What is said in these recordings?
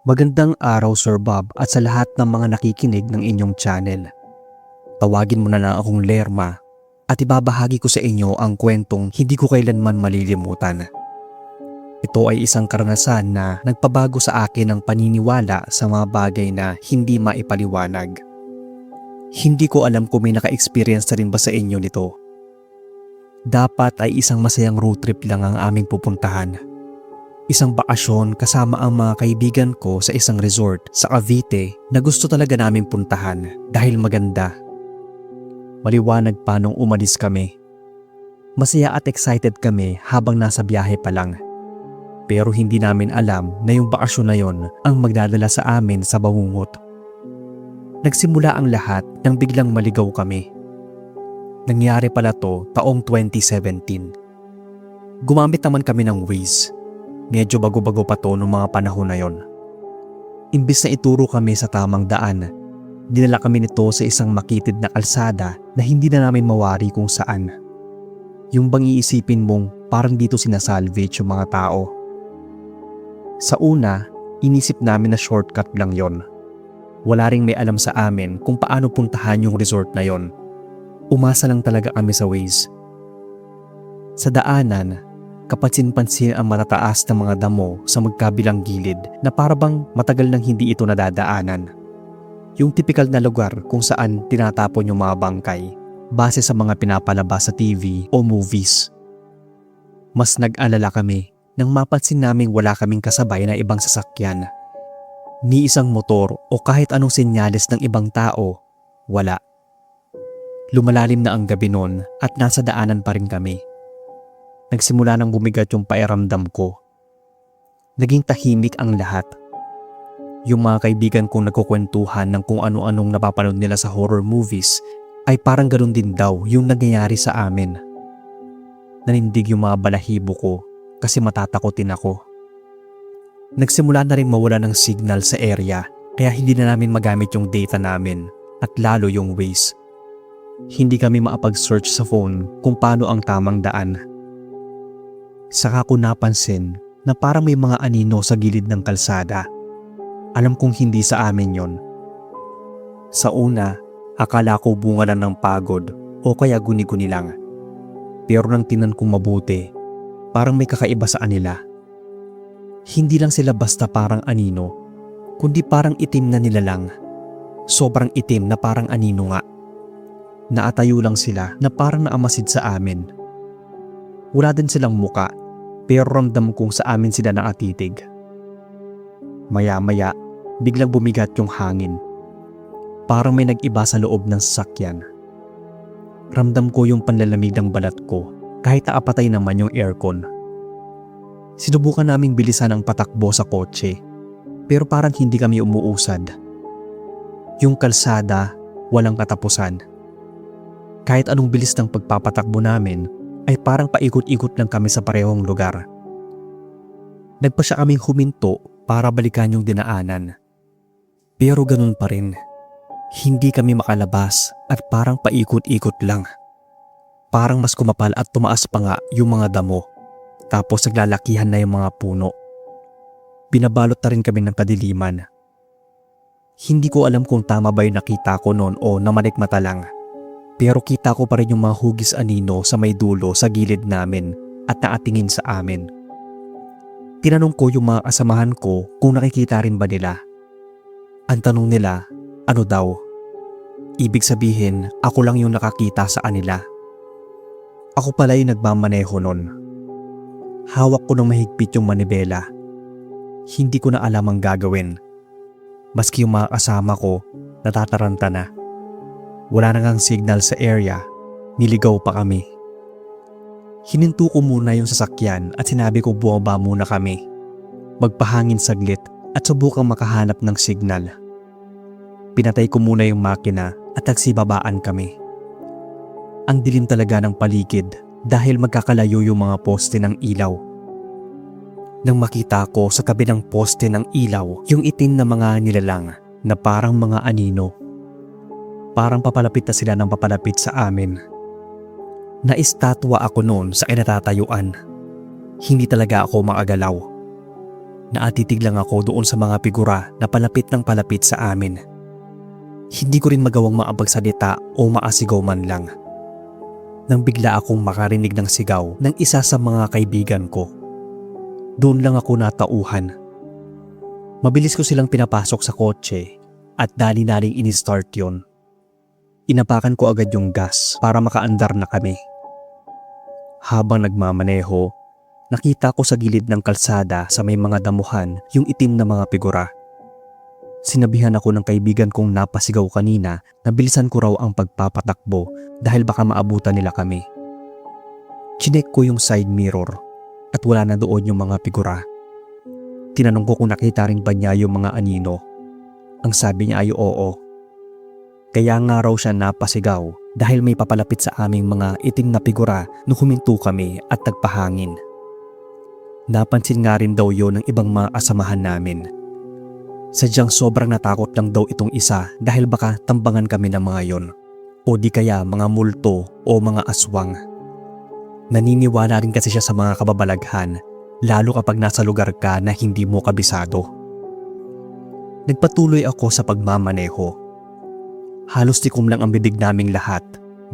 Magandang araw Sir Bob at sa lahat ng mga nakikinig ng inyong channel. Tawagin mo na lang akong Lerma at ibabahagi ko sa inyo ang kwentong hindi ko kailanman malilimutan. Ito ay isang karanasan na nagpabago sa akin ng paniniwala sa mga bagay na hindi maipaliwanag. Hindi ko alam kung may naka-experience na rin ba sa inyo nito. Dapat ay isang masayang road trip lang ang aming pupuntahan. Isang bakasyon kasama ang mga kaibigan ko sa isang resort sa Cavite na gusto talaga naming puntahan dahil maganda. Maliwanag pa nung umalis kami. Masaya at excited kami habang nasa biyahe pa lang. Pero hindi namin alam na yung bakasyon na yon ang magdadala sa amin sa bangungot. Nagsimula ang lahat nang biglang maligaw kami. Nangyari pala to taong 2017. Gumamit naman kami ng Waze. Medyo bago-bago pa to noong mga panahon na yon. Imbis na ituro kami sa tamang daan, dinala kami nito sa isang makitid na kalsada na hindi na namin mawari kung saan. Yung bang iisipin mong parang dito sinasalvage yung mga tao. Sa una, inisip namin na shortcut lang yon. Wala ring may alam sa amin kung paano puntahan yung resort na yon. Umasa lang talaga kami sa Waze. Sa daanan, kapansin-pansin ang matataas na mga damo sa magkabilang gilid na parabang matagal nang hindi ito nadadaanan. Yung tipikal na lugar kung saan tinatapon yung mga bangkay base sa mga pinapalabas sa TV o movies. Mas nag-alala kami nang mapansin naming wala kaming kasabay na ibang sasakyan. Ni isang motor o kahit anong senyales ng ibang tao, wala. Lumalalim na ang gabi noon at nasa daanan pa rin kami. Nagsimula nang bumigat yung pakiramdam ko. Naging tahimik ang lahat. Yung mga kaibigan kong nagkukwentuhan ng kung ano-anong napapanood nila sa horror movies ay parang ganun din daw yung nangyayari sa amin. Nanindig yung mga balahibo ko kasi matatakotin ako. Nagsimula na rin mawala ng signal sa area kaya hindi na namin magamit yung data namin at lalo yung Waze. Hindi kami maapag-search sa phone kung paano ang tamang daan. Saka ko napansin na parang may mga anino sa gilid ng kalsada. Alam kong hindi sa amin yon. Sa una, akala ko bunga lang ng pagod o kaya guni-guni lang. Pero nang tinan kong mabuti, parang may kakaiba sa kanila. Hindi lang sila basta parang anino, kundi parang itim na nilalang. Sobrang itim na parang anino nga. Naatayo lang sila na parang naamasid sa amin. Wala din silang muka, pero ramdam kong sa amin sila nakatitig. Maya-maya, biglang bumigat yung hangin. Parang may nag-iba sa loob ng sasakyan. Ramdam ko yung panlalamig ng balat ko kahit nakapatay naman yung aircon. Sinubukan naming bilisan ang patakbo sa kotse, pero parang hindi kami umuusad. Yung kalsada, walang katapusan. Kahit anong bilis ng pagpapatakbo namin, ay parang paikot-ikot lang kami sa parehong lugar. Nagpa siya kaming huminto para balikan yung dinaanan. Pero ganun pa rin. Hindi kami makalabas at parang paikot-ikot lang. Parang mas kumapal at tumaas pa nga yung mga damo. Tapos naglalakihan na yung mga puno. Binabalot na rin kami ng kadiliman. Hindi ko alam kung tama ba yung nakita ko noon o namalikmata lang. Pero kita ko pa rin yung mga hugis anino sa may dulo sa gilid namin at nakatingin sa amin. Tinanong ko yung mga kasamahan ko kung nakikita rin ba nila. Ang tanong nila, ano daw? Ibig sabihin, ako lang yung nakakita sa kanila. Ako pala yung nagmamaneho nun. Hawak ko ng mahigpit yung manibela. Hindi ko na alam ang gagawin. Maski yung mga kasama ko, natataranta na. Wala na ngang signal sa area, niligaw pa kami. Hininto ko muna yung sasakyan at sinabi ko bumaba muna kami. Magpahangin saglit at subukang makahanap ng signal. Pinatay ko muna yung makina at nagsibabaan kami. Ang dilim talaga ng paligid dahil magkakalayo yung mga poste ng ilaw. Nang makita ko sa tabi ng poste ng ilaw yung itim na mga nilalang na parang mga anino. Parang papalapit na sila ng papalapit sa amin. Naistatwa ako noon sa kinatatayuan. Hindi talaga ako makagalaw. Naatitig lang ako doon sa mga figura na palapit ng palapit sa amin. Hindi ko rin magawang maabagsalita o maasigaw man lang. Nang bigla akong makarinig ng sigaw ng isa sa mga kaibigan ko. Doon lang ako natauhan. Mabilis ko silang pinapasok sa kotse at dali-daling in-start yon. Inapakan ko agad yung gas para makaandar na kami. Habang nagmamaneho, nakita ko sa gilid ng kalsada sa may mga damuhan yung itim na mga figura. Sinabihan ako ng kaibigan kong napasigaw kanina na bilisan ko raw ang pagpapatakbo dahil baka maabutan nila kami. Chinek ko yung side mirror at wala na doon yung mga figura. Tinanong ko kung nakita rin ba niya yung mga anino. Ang sabi niya ay oo. Kaya nga raw siya napasigaw dahil may papalapit sa aming mga itim na figura nung huminto kami at nagpahangin. Napansin nga rin daw yun ng ibang mga kasamahan namin. Sadyang sobrang natakot lang daw itong isa dahil baka tambangan kami ng mga yon o di kaya mga multo o mga aswang. Naniniwala rin kasi siya sa mga kababalaghan lalo kapag nasa lugar ka na hindi mo kabisado. Nagpatuloy ako sa pagmamaneho. Halos tikom lang ang bibig naming lahat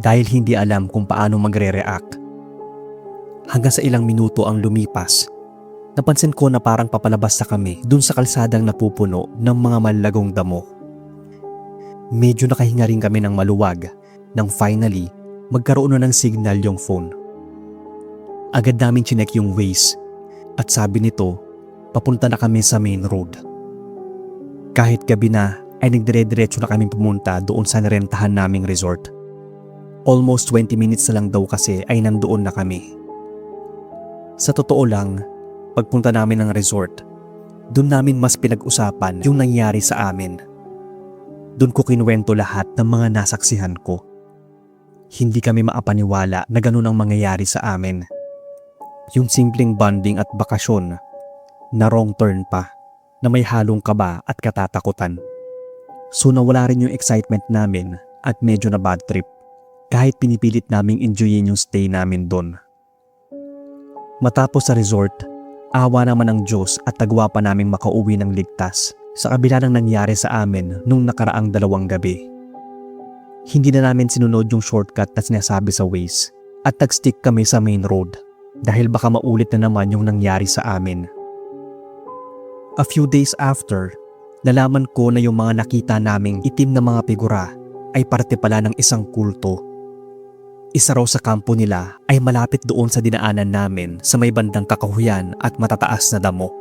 dahil hindi alam kung paano magre-react. Hanggang sa ilang minuto ang lumipas, napansin ko na parang papalabas na kami dun sa kalsadang napupuno ng mga malagong damo. Medyo nakahinga rin kami ng maluwag nang finally magkaroon na ng signal yung phone. Agad namin chinek yung Waze at sabi nito papunta na kami sa main road. Kahit gabi na ay nagdire-diretso na kami pumunta doon sa narentahan naming resort. Almost 20 minutes na lang daw kasi ay nandoon na kami. Sa totoo lang, pagpunta namin ng resort, doon namin mas pinag-usapan yung nangyari sa amin. Doon ko kinuwento lahat ng mga nasaksihan ko. Hindi kami maapaniwala na ganun ang mangyayari sa amin. Yung simpleng bonding at bakasyon na wrong turn pa, na may halong kaba at katatakutan. So nawala rin yung excitement namin at medyo na bad trip kahit pinipilit naming enjoyin yung stay namin doon. Matapos sa resort, awa naman ng Diyos at tagwa pa naming makauwi ng ligtas sa kabila ng nangyari sa amin nung nakaraang 2 gabi. Hindi na namin sinunod yung shortcut na sinasabi sa Waze at nag-stick kami sa main road dahil baka maulit na naman yung nangyari sa amin. A few days after, nalaman ko na yung mga nakita naming itim na mga figura ay parte pala ng isang kulto. Isa raw sa kampo nila ay malapit doon sa dinaanan namin sa may bandang Kakahuyan at matataas na damo.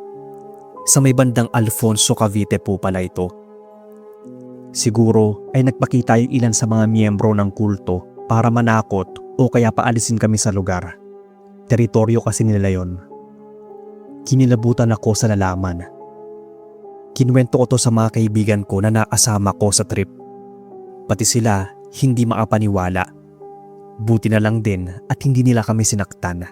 Sa may bandang Alfonso, Cavite po pala ito. Siguro ay nagpakita yung ilan sa mga miyembro ng kulto para manakot o kaya paalisin kami sa lugar. Teritoryo kasi nila yon. Kinilabutan ako sa nalaman. Kinuwento ko to sa mga kaibigan ko na nakasama ko sa trip. Pati sila hindi makapaniwala. Buti na lang din at hindi nila kami sinaktan.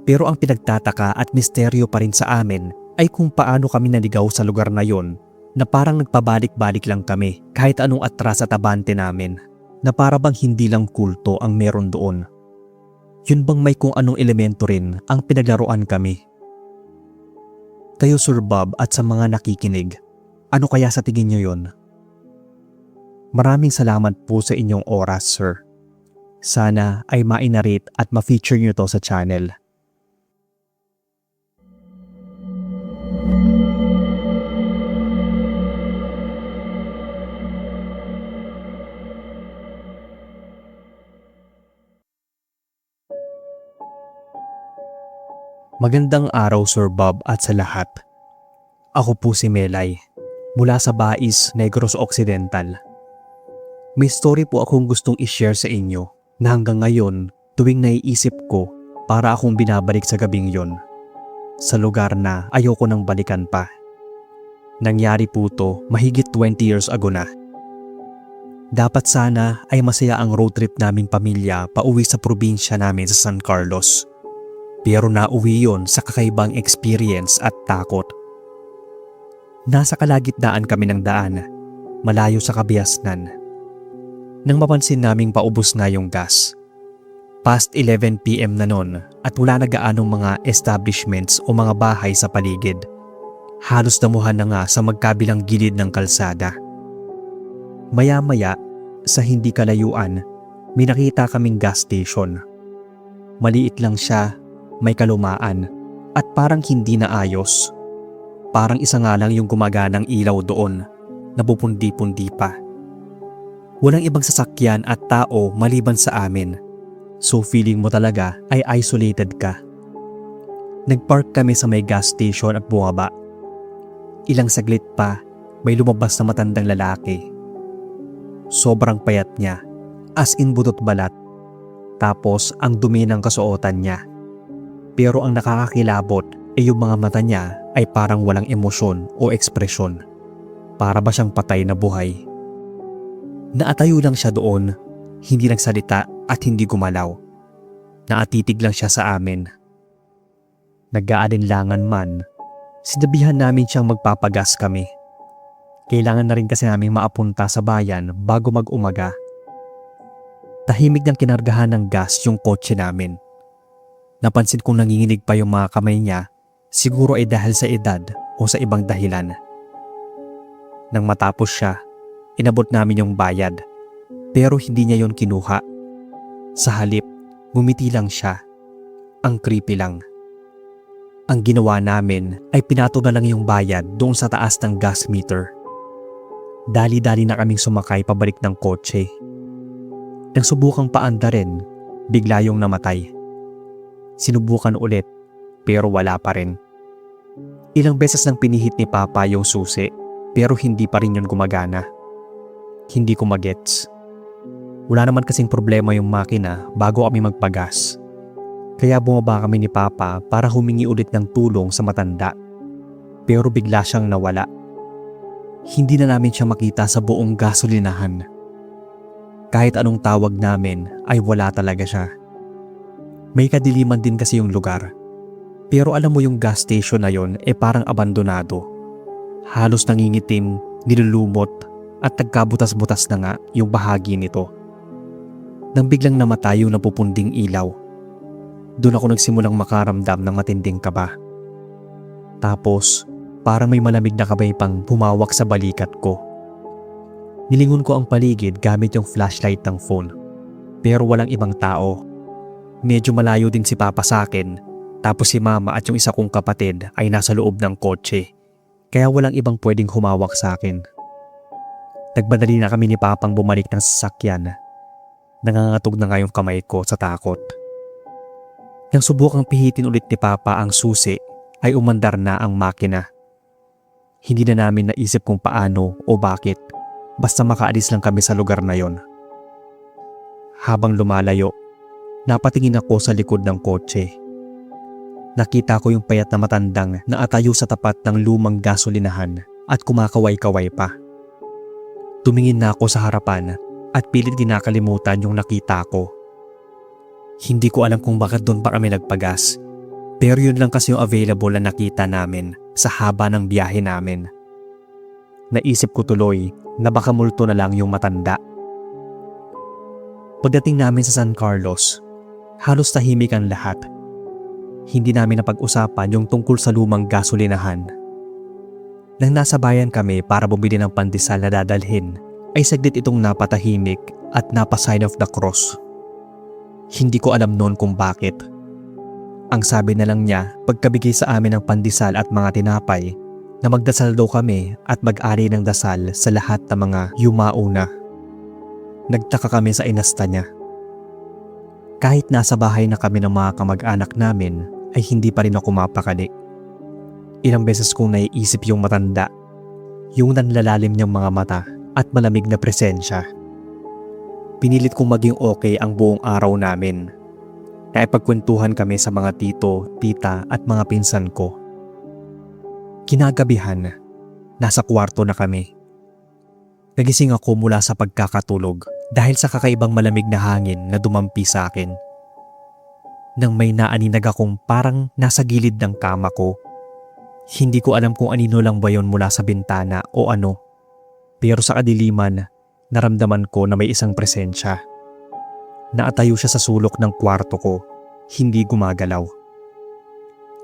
Pero ang pinagtataka at misteryo pa rin sa amin ay kung paano kami naligaw sa lugar na yon na parang nagpabalik-balik lang kami kahit anong atras at abante namin na para bang hindi lang kulto ang meron doon. Yun bang may kung anong elemento rin ang pinaglaruan kami? Kayo Sir Bob at sa mga nakikinig, ano kaya sa tingin nyo yon? Maraming salamat po sa inyong oras, sir. Sana ay ma-narrate at ma-feature nyo to sa channel. Magandang araw Sir Bob at sa lahat. Ako po si Melay, mula sa Bais, Negros Occidental. May story po akong gustong i-share sa inyo na hanggang ngayon tuwing naiisip ko para akong binabalik sa gabing yon. Sa lugar na ayoko nang balikan pa. Nangyari po to mahigit 20 years ago na. Dapat sana ay masaya ang road trip naming pamilya pauwi sa probinsya namin sa San Carlos. Pero nauwi yon sa kakaibang experience at takot. Nasa kalagitnaan kami ng daan, malayo sa kabiasnan. Nang mapansin naming paubos nga yung gas. Past 11 PM na nun at wala na gaanong mga establishments o mga bahay sa paligid Halos damuhan na nga sa magkabilang gilid ng kalsada. Maya-maya, sa hindi kalayuan, may nakita kaming gas station. Maliit lang siya, may kalumaan, at parang hindi na ayos. Parang isa nga lang yung gumaganang ilaw doon, napupundi-pundi pa. Walang ibang sasakyan at tao maliban sa amin, so feeling mo talaga ay isolated ka. Nagpark kami sa may gas station at bumaba. Ilang saglit pa, may lumabas na matandang lalaki. Sobrang payat niya, as in butot balat. Tapos ang dumi ng kasuotan niya. Pero ang nakakakilabot ay yung mga mata niya ay parang walang emosyon o ekspresyon. Para ba siyang patay na buhay? Naatayo lang siya doon, hindi nagsalita at hindi gumalaw. Naatitig lang siya sa amin. Nag-aalinlangan man, sinabihan namin siyang magpapagas kami. Kailangan na rin kasi naming maapunta sa bayan bago mag-umaga. Tahimik niyang kinargahan ng gas yung kotse namin. Napansin kong nanginginig pa yung mga kamay niya, siguro ay dahil sa edad o sa ibang dahilan. Nang matapos siya, inabot namin yung bayad, pero hindi niya yon kinuha. Sa halip, ngumiti lang siya. Ang creepy lang. Ang ginawa namin ay pinato na lang yung bayad doon sa taas ng gas meter. Dali-dali na kaming sumakay pabalik ng kotse. Nang subukang paanda rin, bigla yung namatay. Sinubukan ulit, pero wala pa rin. Ilang beses nang pinihit ni Papa yung susi, pero hindi pa rin yun gumagana. Hindi ko magets. Wala naman kasing problema yung makina bago kami magpagas. Kaya bumaba kami ni Papa para humingi ulit ng tulong sa matanda. Pero bigla siyang nawala. Hindi na namin siya makita sa buong gasolinahan. Kahit anong tawag namin ay wala talaga siya. May kadiliman din kasi yung lugar. Pero alam mo yung gas station na yon parang abandonado. Halos nangingitim, nilulumot at nagkabutas-butas na nga yung bahagi nito. Nang biglang namatay yung napupunding ilaw, doon ako nagsimulang makaramdam ng matinding kaba. Tapos, parang may malamig na kabay pang humawak sa balikat ko. Nilingon ko ang paligid gamit yung flashlight ng phone. Pero walang ibang tao. Medyo malayo din si Papa sa akin, tapos si Mama at yung isa kong kapatid ay nasa loob ng kotse. Kaya walang ibang pwedeng humawak sa akin. Nagmadali na kami ni Papang bumalik ng sasakyan. Nangangatog na nga yung kamay ko sa takot. Nang subukang pihitin ulit ni Papa ang susi, ay umandar na ang makina. Hindi na namin naisip kung paano o bakit, basta makaalis lang kami sa lugar na yon. Habang lumalayo, napatingin ako sa likod ng kotse. Nakita ko yung payat na matandang naatayo sa tapat ng lumang gasolinahan at kumakaway-kaway pa. Tumingin na ako sa harapan at pilit kinakalimutan yung nakita ko. Hindi ko alam kung bakit doon pa kami nagpagas, pero yun lang kasi yung available na nakita namin sa haba ng biyahe namin. Naisip ko tuloy na baka multo na lang yung matanda. Pagdating namin sa San Carlos, halos tahimik ang lahat. Hindi namin napag-usapan yung tungkol sa lumang gasolinahan. Nang nasa bayan kami para bumili ng pandesal na dadalhin, ay saglit itong napatahimik at napa-sign of the cross. Hindi ko alam noon kung bakit. Ang sabi na lang niya pagkabigay sa amin ng pandesal at mga tinapay na magdasal daw kami at mag-ari ng dasal sa lahat ng mga yumauna. Nagtaka kami sa inasta niya. Kahit nasa bahay na kami ng mga kamag-anak namin ay hindi pa rin ako mapakali. Ilang beses kong naiisip yung matanda, yung nanlalalim niyang mga mata at malamig na presensya. Pinilit kong maging okay ang buong araw namin. Naipagkwentuhan kami sa mga tito, tita at mga pinsan ko. Kinagabihan, nasa kwarto na kami. Nagising ako mula sa pagkakatulog dahil sa kakaibang malamig na hangin na dumampi sa akin. Nang may naaninag akong parang nasa gilid ng kama ko. Hindi ko alam kung anino lang ba yon mula sa bintana o ano. Pero sa kadiliman, naramdaman ko na may isang presensya. Naatayo siya sa sulok ng kwarto ko, hindi gumagalaw.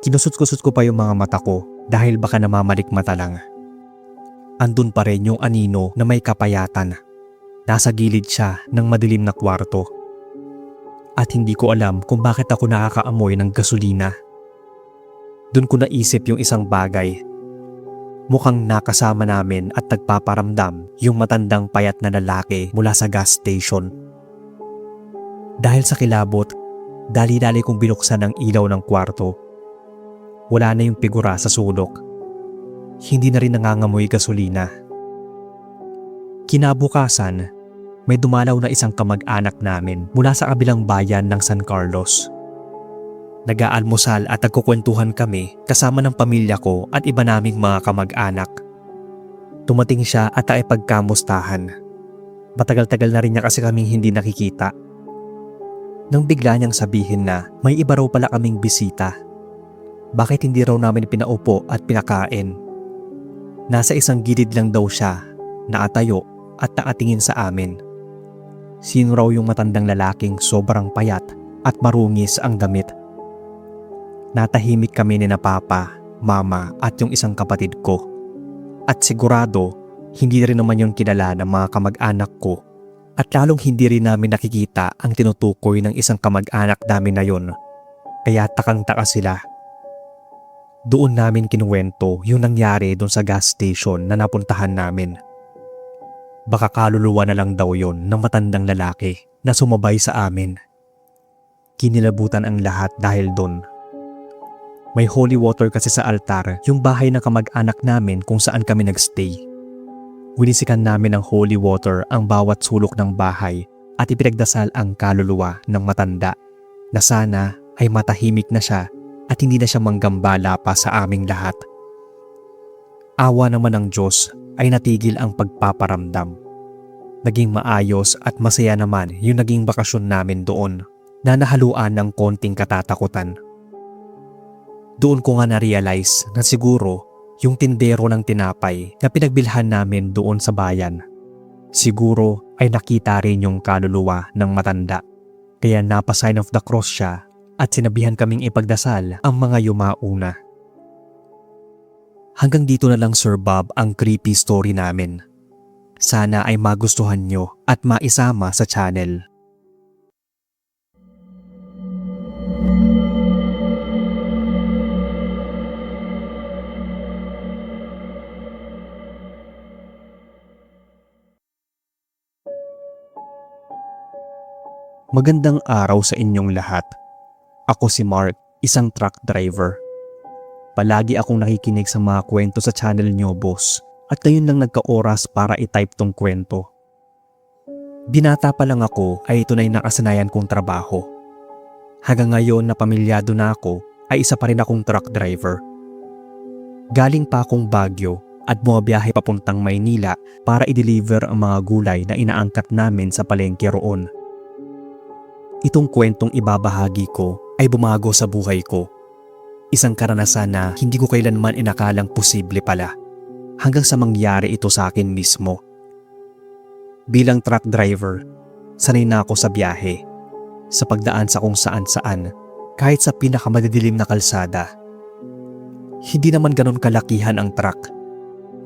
Kinusot-kusot ko pa yung mga mata ko dahil baka namamalikmata lang. Andun pa rin yung anino na may kapayatan. Nasa gilid siya ng madilim na kwarto. At hindi ko alam kung bakit ako nakakaamoy ng gasolina. Doon ko naisip yung isang bagay. Mukhang nakasama namin at nagpaparamdam yung matandang payat na lalaki mula sa gas station. Dahil sa kilabot, dali-dali kong binuksan ang ilaw ng kwarto. Wala na yung figura sa sulok. Hindi na rin nangangamoy gasolina. Kinabukasan, may dumalaw na isang kamag-anak namin mula sa kabilang bayan ng San Carlos. Nag-aalmusal at nagkukwentuhan kami kasama ng pamilya ko at iba naming mga kamag-anak. Tumating siya at nakipagkamustahan. Matagal-tagal na rin niya kasi kaming hindi nakikita. Nang bigla niyang sabihin na may iba raw pala kaming bisita. Bakit hindi raw namin pinaupo at pinakain? Nasa isang gilid lang daw siya, nakatayo at nakatingin sa amin. Sino raw yung matandang lalaking sobrang payat at marungis ang damit? Natahimik kami ni na papa, mama at yung isang kapatid ko. At sigurado, hindi rin naman yung kilala ng mga kamag-anak ko. At lalong hindi rin namin nakikita ang tinutukoy ng isang kamag-anak namin na yun. Kaya takang-taka sila. Doon namin kinuwento yung nangyari doon sa gas station na napuntahan namin. Baka kaluluwa na lang daw yon ng matandang lalaki na sumabay sa amin. Kinilabutan ang lahat dahil doon. May holy water kasi sa altar yung bahay ng kamag-anak namin kung saan kami nagstay. Winisikan namin ng holy water ang bawat sulok ng bahay at ipinagdasal ang kaluluwa ng matanda na sana ay matahimik na siya at hindi na siya manggambala pa sa aming lahat. Awa naman ng Diyos ay natigil ang pagpaparamdam. Naging maayos at masaya naman yung naging bakasyon namin doon na nahaluan ng konting katatakutan. Doon ko nga na-realize na siguro yung tindero ng tinapay na pinagbilhan namin doon sa bayan, siguro ay nakita rin yung kaluluwa ng matanda. Kaya napa-sign of the cross siya at sinabihan kaming ipagdasal ang mga yumauna. Hanggang dito na lang Sir Bob ang creepy story namin. Sana ay magustuhan nyo at maisama sa channel. Magandang araw sa inyong lahat. Ako si Mark, isang truck driver. Palagi akong nakikinig sa mga kwento sa channel nyo, boss. At ngayon lang nagka-oras para i-type tong kwento. Binata pa lang ako ay ito na yung nakasanayan kong trabaho. Hanggang ngayon na pamilyado na ako ay isa pa rin akong truck driver. Galing pa akong Baguio at bumabiyahe papuntang Maynila para i-deliver ang mga gulay na inaangkat namin sa palengke roon. Itong kwentong ibabahagi ko ay bumago sa buhay ko. Isang karanasan na hindi ko kailanman inakalang posible pala. Hanggang sa mangyari ito sa akin mismo. Bilang truck driver, sanay na ako sa biyahe. Sa pagdaan sa kung saan-saan, kahit sa pinakamadidilim na kalsada. Hindi naman ganon kalakihan ang truck.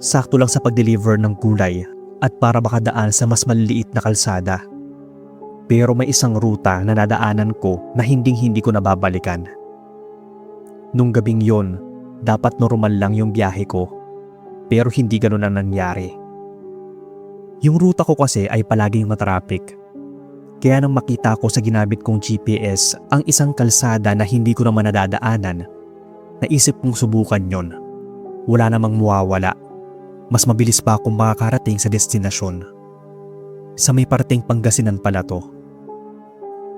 Sakto lang sa pag-deliver ng gulay at para makadaan sa mas maliliit na kalsada. Pero may isang ruta na nadaanan ko na hindi ko nababalikan. Nung gabing yon, dapat normal lang yung biyahe ko. Pero hindi ganun ang nangyari. Yung ruta ko kasi ay palaging matraffic. Kaya nang makita ko sa ginamit kong GPS ang isang kalsada na hindi ko naman nadadaanan, naisip kong subukan yon. Wala namang mawawala. Mas mabilis pa akong makakarating sa destinasyon. Sa may parteng Pangasinan pala to.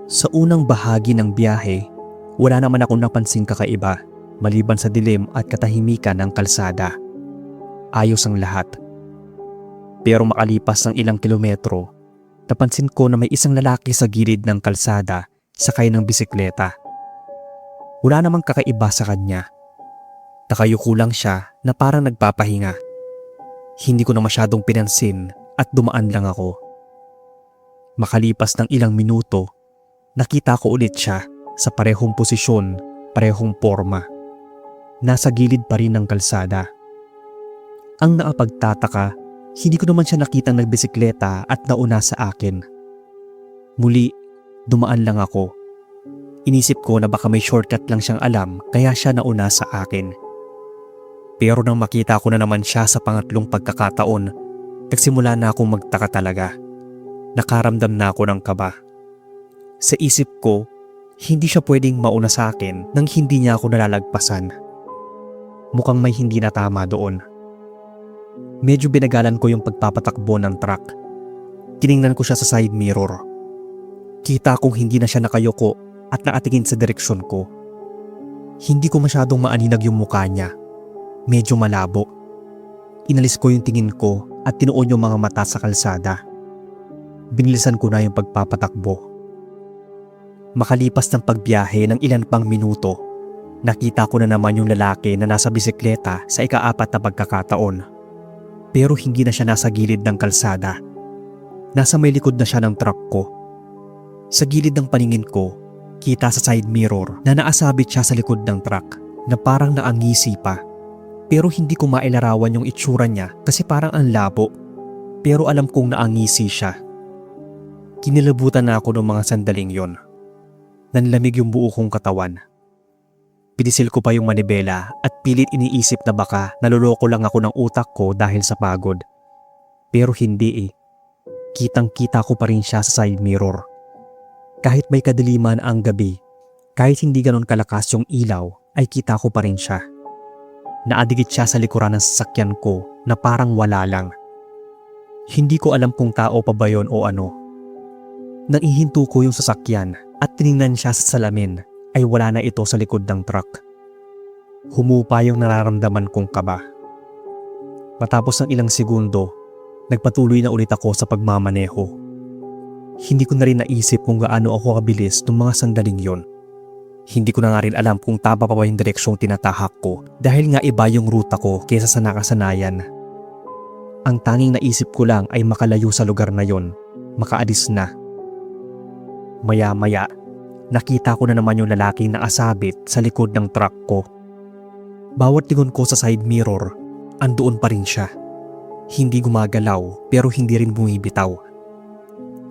Sa unang bahagi ng biyahe, wala naman akong napansing kakaiba maliban sa dilim at katahimikan ng kalsada. Ayos ang lahat. Pero makalipas ng ilang kilometro, napansin ko na may isang lalaki sa gilid ng kalsada sakay ng bisikleta. Wala namang kakaiba sa kanya. Nakayuko lang siya na parang nagpapahinga. Hindi ko na masyadong pinansin at dumaan lang ako. Makalipas ng ilang minuto, nakita ko ulit siya sa parehong posisyon, parehong forma. Nasa gilid pa rin ng kalsada. Ang nakapagtataka, hindi ko naman siya nakitang nagbisikleta at nauna sa akin. Muli, dumaan lang ako. Inisip ko na baka may shortcut lang siyang alam kaya siya nauna sa akin. Pero nang makita ko na naman siya sa pangatlong pagkakataon, nagsimula na akong magtaka talaga. Nakaramdam na ako ng kaba. Sa isip ko, hindi siya pwedeng mauna sa akin nang hindi niya ako nalalagpasan. Mukhang may hindi na tama doon. Medyo binagalan ko yung pagpapatakbo ng truck. Tiningnan ko siya sa side mirror. Kita kong hindi na siya nakayuko at nakatingin sa direksyon ko. Hindi ko masyadong maaninag yung mukha niya. Medyo malabo. Inalis ko yung tingin ko at tinuon yung mga mata sa kalsada. Binilisan ko na yung pagpapatakbo. Makalipas ng pagbiyahe ng ilan pang minuto, nakita ko na naman yung lalaki na nasa bisikleta sa ika-4 na pagkakataon. Pero hindi na siya nasa gilid ng kalsada. Nasa may likod na siya ng truck ko. Sa gilid ng paningin ko, kita sa side mirror na naasabit siya sa likod ng truck na parang naangisi pa. Pero hindi ko mailarawan yung itsura niya kasi parang ang labo. Pero alam kong naangisi siya. Kinilabutan na ako ng mga sandaling yon. Nanlamig yung buo kong katawan. Pinisil ko pa yung manibela at pilit iniisip na baka naluloko lang ako ng utak ko dahil sa pagod. Pero hindi eh. Kitang-kita ko pa rin siya sa side mirror. Kahit may kadiliman ang gabi, kahit hindi ganon kalakas yung ilaw, ay kita ko pa rin siya. Naadikit siya sa likuran ng sasakyan ko na parang wala lang. Hindi ko alam kung tao pa ba yon o ano. Nang ihinto ko yung sasakyan at tiningnan siya sa salamin, ay wala na ito sa likod ng truck. Humupa yung nararamdaman kong kaba. Matapos ng ilang segundo, nagpatuloy na ulit ako sa pagmamaneho. Hindi ko na rin naisip kung gaano ako kabilis nung mga sandaling yon. Hindi ko na nga rin alam kung tama pa ba yung direksyong tinatahak ko dahil nga iba yung ruta ko kaysa sa nakasanayan. Ang tanging naisip ko lang ay makalayo sa lugar na yon, makaalis na. Maya-maya, nakita ko na naman yung lalaking naasabit sa likod ng truck ko. Bawat lingon ko sa side mirror, andoon pa rin siya. Hindi gumagalaw pero hindi rin bumibitaw.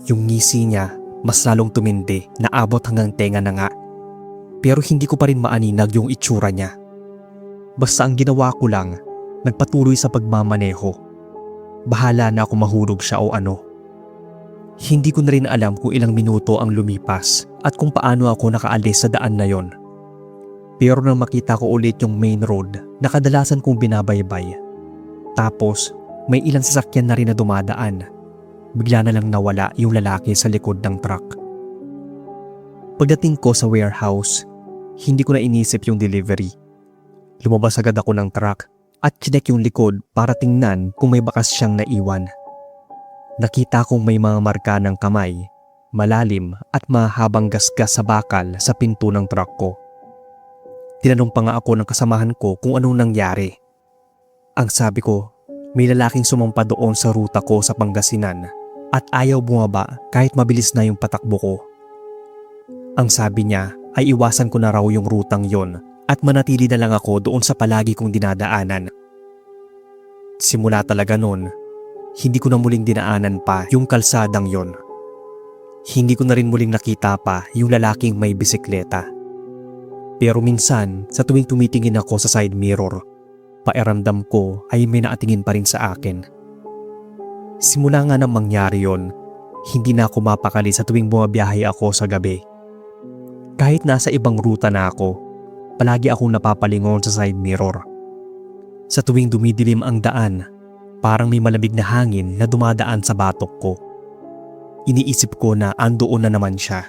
Yung ngisi niya mas lalong tumindi na abot hanggang tenga na nga. Pero hindi ko pa rin maaninag yung itsura niya. Basta ang ginawa ko lang, nagpatuloy sa pagmamaneho. Bahala na ako mahulog siya o ano. Hindi ko na rin alam kung ilang minuto ang lumipas at kung paano ako nakaalis sa daan na yon. Pero nang makita ko ulit yung main road na kadalasan kong binabaybay, tapos may ilang sasakyan na rin na dumadaan, bigla na lang nawala yung lalaki sa likod ng truck. Pagdating ko sa warehouse, hindi ko na inisip yung delivery. Lumabas agad ako ng truck at chinek yung likod para tingnan kung may bakas siyang naiwan. Nakita kong may mga marka ng kamay, malalim at mahabang gasgas sa bakal sa pinto ng truck ko. Tinanong pa nga ako ng kasamahan ko kung anong nangyari. Ang sabi ko, may lalaking sumampa doon sa ruta ko sa Pangasinan at ayaw bumaba kahit mabilis na yung patakbo ko. Ang sabi niya ay iwasan ko na raw yung rutang yon at manatili na lang ako doon sa palagi kong dinadaanan. Simula talaga noon, hindi ko na muling dinaanan pa yung kalsadang yon. Hindi ko na rin muling nakita pa yung lalaking may bisikleta. Pero minsan, sa tuwing tumitingin ako sa side mirror, pakiramdam ko ay may nakatingin pa rin sa akin. Simula nga nang mangyari yon, hindi na ako mapakali sa tuwing bumabiyahe ako sa gabi. Kahit nasa ibang ruta na ako, palagi akong napapalingon sa side mirror. Sa tuwing dumidilim ang daan, parang may malamig na hangin na dumadaan sa batok ko. Iniisip ko na andoon na naman siya.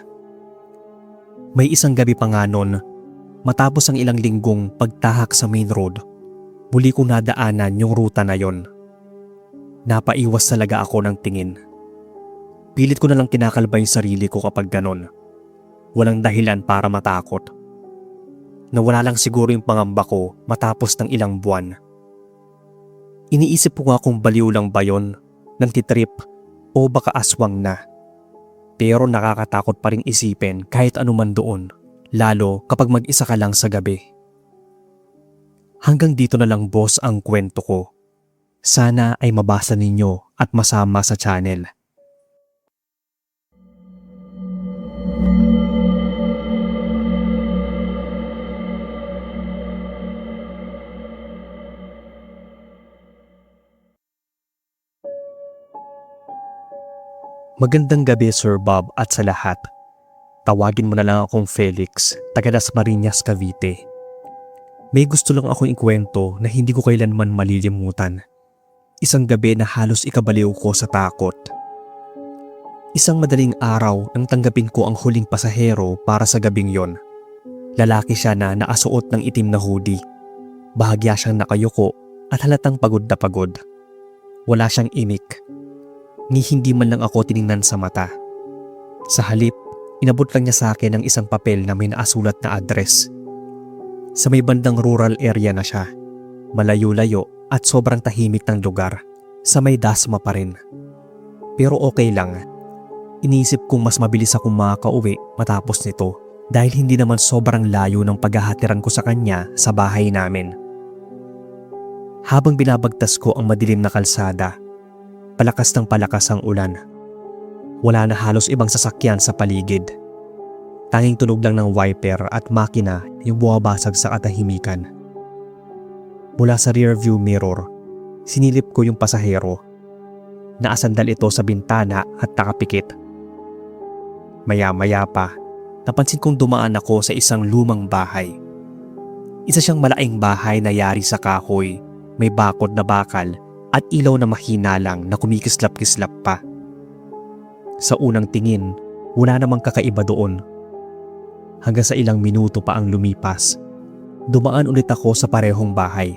May isang gabi pa nga nun, matapos ang ilang linggong pagtahak sa main road, muli kong nadaanan yung ruta na yon. Napaiwas talaga ako ng tingin. Pilit ko na lang kinakalba yung sarili ko kapag ganon. Walang dahilan para matakot. Nawala lang siguro yung pangamba ko matapos ng ilang buwan. Iniisip ko nga kung baliw lang ba yun, nagtitrip o baka aswang na. Pero nakakatakot pa rin isipin kahit anuman doon, lalo kapag mag-isa ka lang sa gabi. Hanggang dito na lang boss ang kwento ko. Sana ay mabasa ninyo at masama sa channel. Magandang gabi Sir Bob at sa lahat. Tawagin mo na lang akong Felix, taga Dasmariñas, Cavite. May gusto lang akong ikwento na hindi ko kailanman malilimutan. Isang gabi na halos ikabaliw ko sa takot. Isang madaling araw nang tanggapin ko ang huling pasahero para sa gabing yon. Lalaki siya na nakasuot ng itim na hoodie. Bahagya siyang nakayuko at halatang pagod na pagod. Wala siyang imik. Ni hindi man lang ako tiningnan sa mata. Sa halip, inabot lang niya sa akin ang isang papel na may naasulat na address. Sa may bandang rural area na siya, malayo-layo at sobrang tahimik ng lugar, sa may Dasma pa rin. Pero okay lang, iniisip kong mas mabilis akong makakauwi matapos nito dahil hindi naman sobrang layo ng paghahatiran ko sa kanya sa bahay namin. Habang binabagtas ko ang madilim na kalsada, palakas ng palakas ang ulan. Wala na halos ibang sasakyan sa paligid. Tanging tunog lang ng wiper at makina yung buwabasag sa katahimikan. Mula sa rearview mirror, sinilip ko yung pasahero. Naasandal ito sa bintana at nakapikit. Maya-maya pa, napansin kong dumaan ako sa isang lumang bahay. Isa siyang malaking bahay na yari sa kahoy, may bakod na bakal at ilaw na mahina lang na kumikislap-kislap pa. Sa unang tingin, wala namang kakaiba doon. Hanggang sa ilang minuto pa ang lumipas, dumaan ulit ako sa parehong bahay.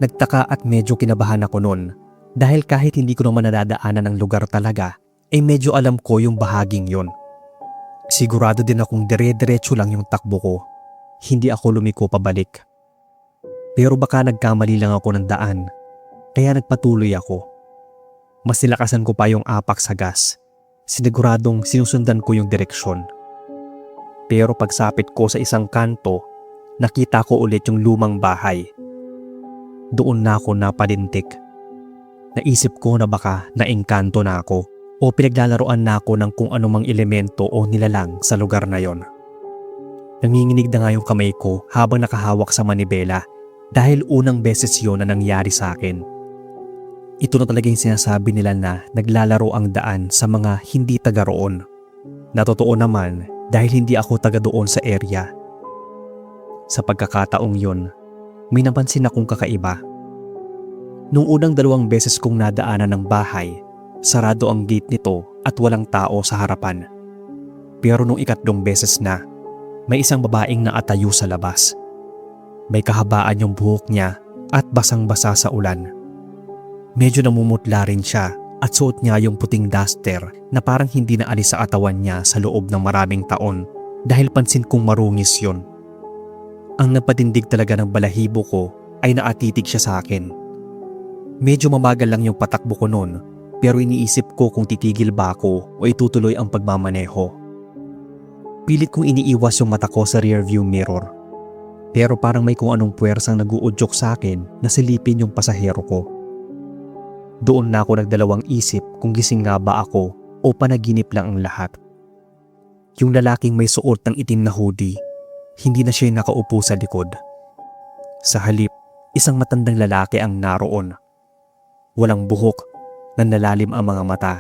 Nagtaka at medyo kinabahan ako noon dahil kahit hindi ko naman nadadaanan ng lugar talaga, ay medyo alam ko yung bahaging yon. Sigurado din akong dire-diretso lang yung takbo ko. Hindi ako lumiko pabalik. Pero baka nagkamali lang ako ng daan. Kaya nagpatuloy ako. Mas nilakasan ko pa yung apak sa gas. Siniguradong sinusundan ko yung direksyon. Pero pagsapit ko sa isang kanto, nakita ko ulit yung lumang bahay. Doon na ako napalintik. Naisip ko na baka naengkanto na ako o pinaglalaroan na ako ng kung anumang elemento o nilalang sa lugar na yon. Nanginginig na nga yung kamay ko habang nakahawak sa manibela dahil unang beses yon na nangyari sa akin. Ito na talaga yung sinasabi nila na naglalaro ang daan sa mga hindi taga roon. Natotoo naman dahil hindi ako taga doon sa area. Sa pagkakataong yon, may napansin akong kakaiba. Nung unang 2 beses kong nadaanan ng bahay, sarado ang gate nito at walang tao sa harapan. Pero nung 3 beses na, may isang babaeng naatayo sa labas. May kahabaan yung buhok niya at basang-basa sa ulan. Medyo namumutla rin siya at suot niya yung puting duster na parang hindi na alis sa katawan niya sa loob ng maraming taon dahil pansin kong marungis yon. Ang napatindig talaga ng balahibo ko ay naatitig siya sa akin. Medyo mamagal lang yung patakbo ko noon pero iniisip ko kung titigil ba ako o itutuloy ang pagmamaneho. Pilit kong iniiwas yung mata ko sa rearview mirror. Pero parang may kung anong puwersang nag-uudyok sa akin na silipin yung pasahero ko. Doon na ako nagdalawang isip kung gising nga ba ako o panaginip lang ang lahat. Yung lalaking may suot ng itim na hoodie, hindi na siya yung nakaupo sa likod. Sa halip, isang matandang lalaki ang naroon. Walang buhok, nanlalalim ang mga mata.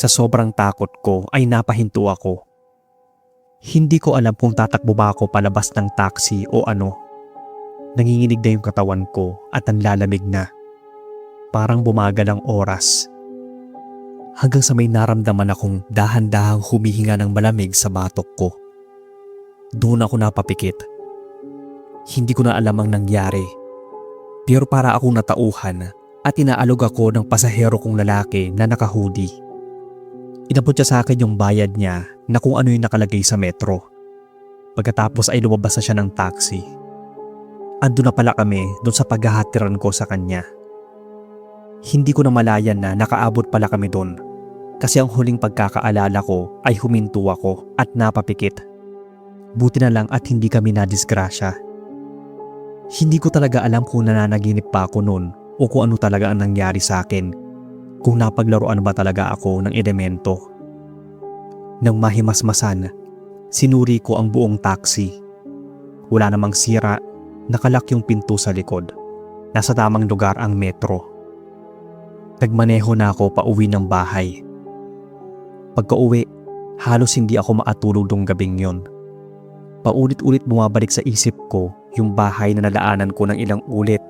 Sa sobrang takot ko ay napahinto ako. Hindi ko alam kung tatakbo ba ako palabas ng taxi o ano. Nanginginig na yung katawan ko at nanlalamig na. Parang bumagal ang oras. Hanggang sa may naramdaman akong dahan-dahang humihinga ng malamig sa batok ko. Doon ako napapikit. Hindi ko na alam ang nangyari. Pero para akong natauhan at inaalog ako ng pasahero kong lalaki na naka-hoodie. Inabot niya sa akin yung bayad niya na kung ano yung nakalagay sa metro. Pagkatapos ay lumabas na siya ng taxi. Ando na pala kami doon sa paghahatiran ko sa kanya. Hindi ko na malayan na nakaabot pala kami doon kasi ang huling pagkakaalala ko ay huminto ako at napapikit. Buti na lang at hindi kami nadisgrasya. Hindi ko talaga alam kung nananaginip pa ako noon o kung ano talaga ang nangyari sa akin. Kung napaglaruan ba talaga ako ng elemento. Nang mahimasmasan, sinuri ko ang buong taxi. Wala namang sira, nakalak yung pinto sa likod. Nasa tamang lugar ang metro. Nagmaneho na ako pauwi ng bahay. Pagka-uwi, halos hindi ako makatulog nung gabing yon. Paulit-ulit bumabalik sa isip ko yung bahay na nalaanan ko ng ilang ulit.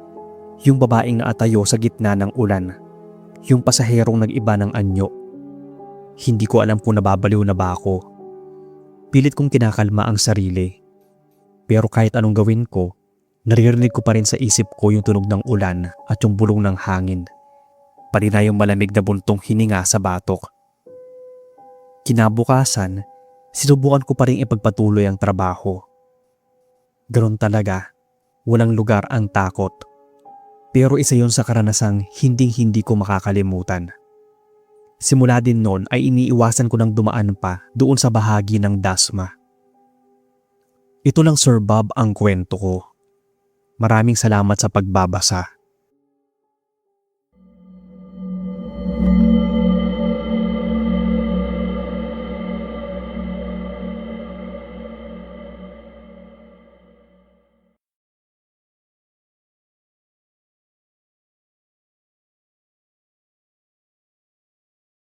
Yung babaeng naatayo sa gitna ng ulan. Yung pasaherong nag-iba ng anyo. Hindi ko alam kung nababaliw na ba ako. Pilit kong kinakalma ang sarili. Pero kahit anong gawin ko, naririnig ko pa rin sa isip ko yung tunog ng ulan at yung bulong ng hangin. Pati na yung malamig na buntong hininga sa batok. Kinabukasan, sinubukan ko pa rin ipagpatuloy ang trabaho. Ganon talaga, walang lugar ang takot. Pero isa yon sa karanasang hindi ko makakalimutan. Simula din noon ay iniiwasan ko ng dumaan pa doon sa bahagi ng Dasma. Ito lang Sir Bob ang kwento ko. Maraming salamat sa pagbabasa.